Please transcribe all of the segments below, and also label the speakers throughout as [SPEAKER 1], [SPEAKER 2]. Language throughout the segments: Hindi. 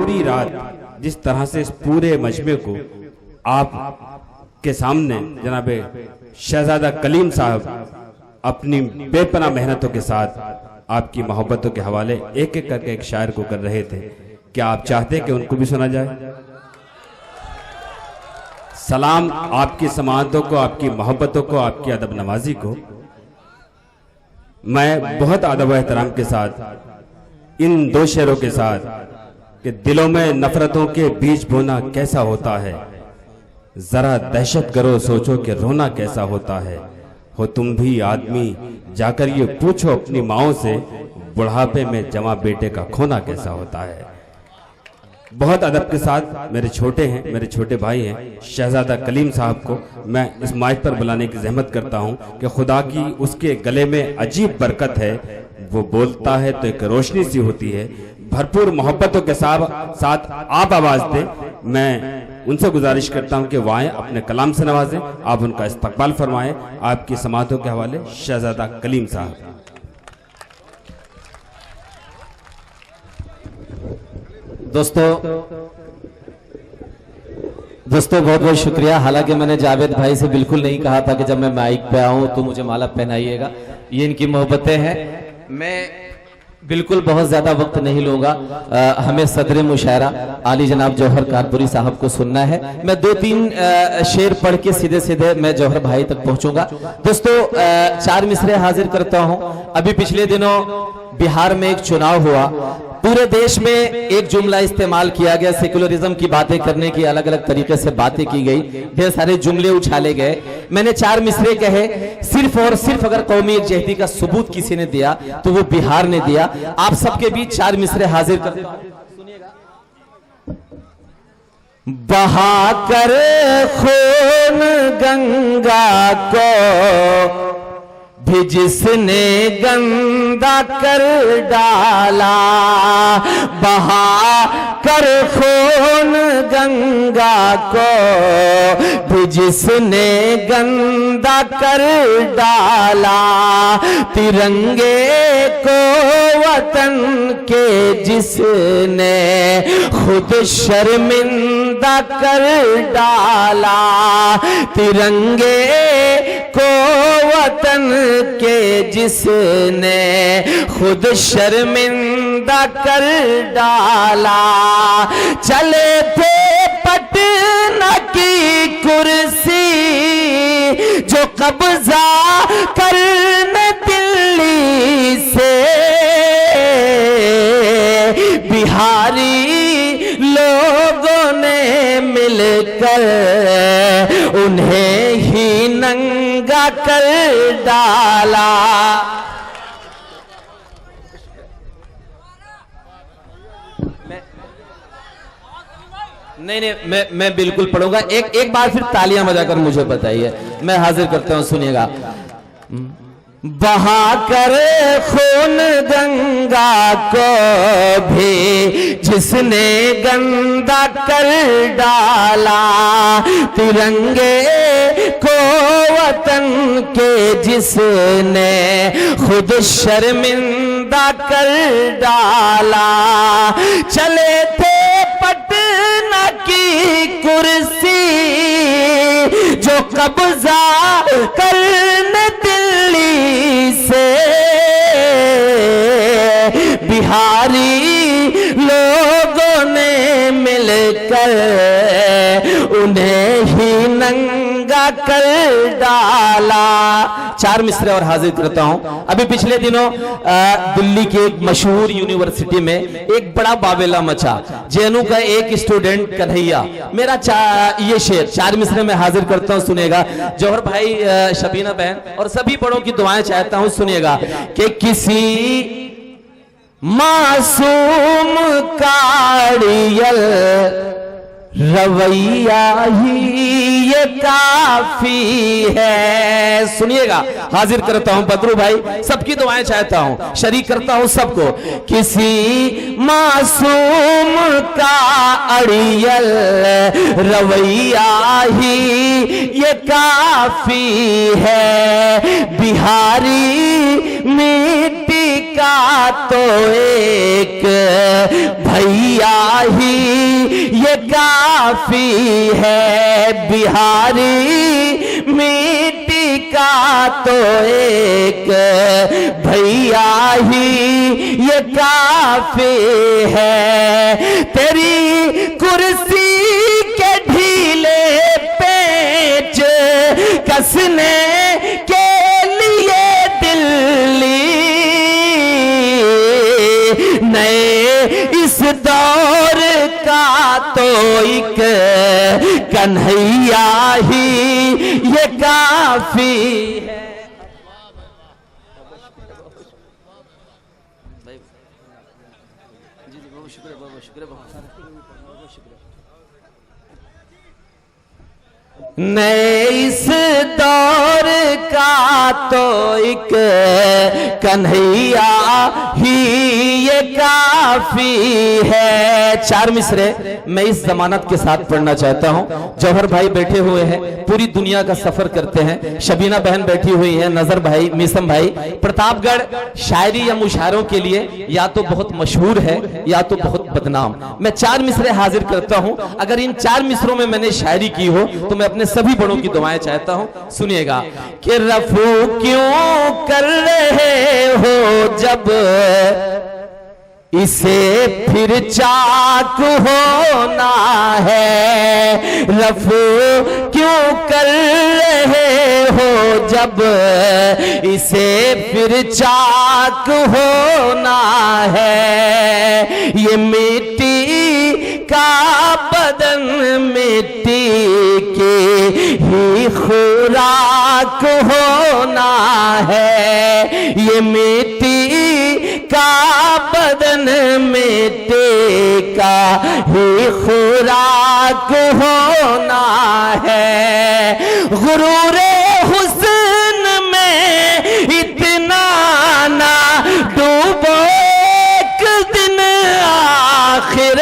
[SPEAKER 1] पूरी रात जिस तरह से इस पूरे मजमे को आप के सामने जनाब शहजादा कलीम साहब अपनी बेपनाह मेहनतों के साथ आपकी मोहब्बतों के हवाले एक एक करके एक शायर को कर रहे थे, क्या आप चाहते कि उनको भी सुना जाए? सलाम आपकी समाअतों को, आपकी मोहब्बतों को, आपकी अदब नवाजी को मैं बहुत अदब व एहतराम के साथ इन दो शेरों के साथ कि दिलों में नफरतों के बीज बोना कैसा होता है, जरा दहशत करो सोचो कि रोना कैसा होता है, हो तुम भी आदमी जाकर ये पूछो अपनी माओ से, बुढ़ापे में जमा बेटे का खोना कैसा होता है। बहुत अदब के साथ मेरे छोटे हैं, मेरे छोटे भाई हैं शहजादा कलीम साहब को मैं इस माइक पर बुलाने की जहमत करता हूं कि खुदा की उसके गले में अजीब बरकत है, वो बोलता है तो एक रोशनी सी होती है। भरपूर मोहब्बतों के साथ आप आवाज दें। मैं उनसे गुजारिश करता हूं कि वो आए, अपने कलाम से नवाजें, आप उनका इस्तकबाल फरमाएं। आपकी समाअतों के हवाले शहजादा कलीम साहब।
[SPEAKER 2] दोस्तों बहुत बहुत शुक्रिया। हालांकि मैंने जावेद भाई से बिल्कुल नहीं कहा था कि जब मैं माइक पे आऊं तो मुझे माला पहनाइएगा, ये इनकी मोहब्बतें हैं। मैं बिल्कुल बहुत ज्यादा वक्त नहीं लूंगा। हमें सदर मुशायरा आली जनाब जौहर कारपुरी साहब को सुनना है। मैं दो तीन शेर पढ़ के सीधे सीधे मैं जौहर भाई तक पहुंचूंगा। दोस्तों 4 मिसरे हाजिर करता हूं। अभी पिछले दिनों बिहार में एक चुनाव हुआ, पूरे देश में एक जुमला इस्तेमाल किया गया, सेकुलरिज्म की बातें करने की अलग अलग तरीके से बातें की गई, ढेर सारे जुमले उछाले गए। मैंने 4 मिसरे कहे, सिर्फ और सिर्फ अगर कौमी एकजहती का सबूत किसी ने दिया तो वो बिहार ने दिया। आप सबके बीच 4 मिसरे हाजिर कर सुनिएगा। बहा कर खून गंगा को भी जिसने गंदा कर डाला, बहा कर खून गंगा को भी जिसने गंदा कर डाला, तिरंगे को वतन के जिसने खुद शर्मिंदा कर डाला, तिरंगे को वतन के जिसने खुद शर्मिंदा कर डाला। चले थे पटना की कुर्सी जो कब्जा करने दिल्ली से, बिहारी लोगों ने मिलकर उन्हें ही नंगा कर डाला। नहीं, मैं बिल्कुल पढ़ूंगा। एक बार फिर तालियां बजाकर मुझे बताइए, मैं हाजिर करता हूं, सुनिएगा। बहा कर खून गंगा को भी जिसने गंदा कर डाला, तिरंगे को वतन के जिसने खुद शर्मिंदा कर डाला। चले थे पटना की कुर्सी जो कब्जा करने दिल्ली से, बिहारी लोगों ने मिलकर उन्हें ही नंगा कर डाला। 4 मिसरे और हाजिर करता हूं। अभी पिछले दिनों दिल्ली के एक मशहूर यूनिवर्सिटी में एक बड़ा बावेला मचा। जेएनयू का एक स्टूडेंट कन्हैया, मेरा ये शेर 4 मिसरे में हाजिर करता हूं, सुनिएगा। जौहर भाई, शबीना बहन और सभी बड़ों की दुआएं चाहता हूं, सुनिएगा। कि किसी मासूम काड़ियल रवैया ही ये काफी है। सुनिएगा, हाजिर करता हूं बदरू भाई, सबकी दुआएं चाहता हूं, शरीक करता हूं सबको। किसी मासूम का अड़ियल रवैया ही ये काफी है, बिहारी मिट्टी का तो एक भैया ही ये काफी है, बिहारी मिट्टी का तो एक भैया ही ये काफी है, तेरी कुर्सी के ढीले पेच कसने के लिए दिल्ली नए इस दौर का तो एक कन्हैया ही ये काफी है। नए इस दौर का तो एक कन्हैया ही ये काफी है। चार मिसरे मैं इस जमानत के साथ पढ़ना चाहता हूं। जौहर भाई बैठे हुए हैं, पूरी दुनिया का सफर करते हैं, शबीना बहन बैठी हुई है, नजर भाई, मीसम भाई। प्रतापगढ़ शायरी या मुशायरों के लिए या तो बहुत मशहूर है या तो बहुत बदनाम। मैं चार मिसरे हाजिर करता हूं, अगर इन चार मिसरों में मैंने शायरी की हो तो मैं अपने सभी बड़ों की दुआएं चाहता हूं। सुनिएगा कि रफू क्यों कर रहे हो जब इसे फिर चाक होना है, रफू क्यों कर रहे हो जब इसे फिर चाक होना है, ये मिट्टी का बदन मिट्टी की ही खुराक होना है, ये मिट्टी का बदन मिट्टी का ही खुराक होना है। गुरूरे हुस्न में इतना ना डूबो, एक दिन आखिर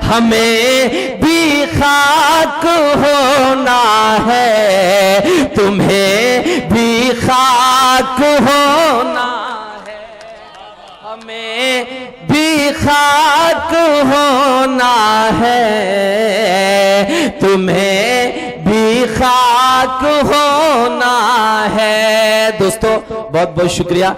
[SPEAKER 2] हमें भी खाक होना है, तुम्हें भी खाक होना है, हमें भी खाक होना है, तुम्हें भी खाक होना है। दोस्तों बहुत बहुत शुक्रिया।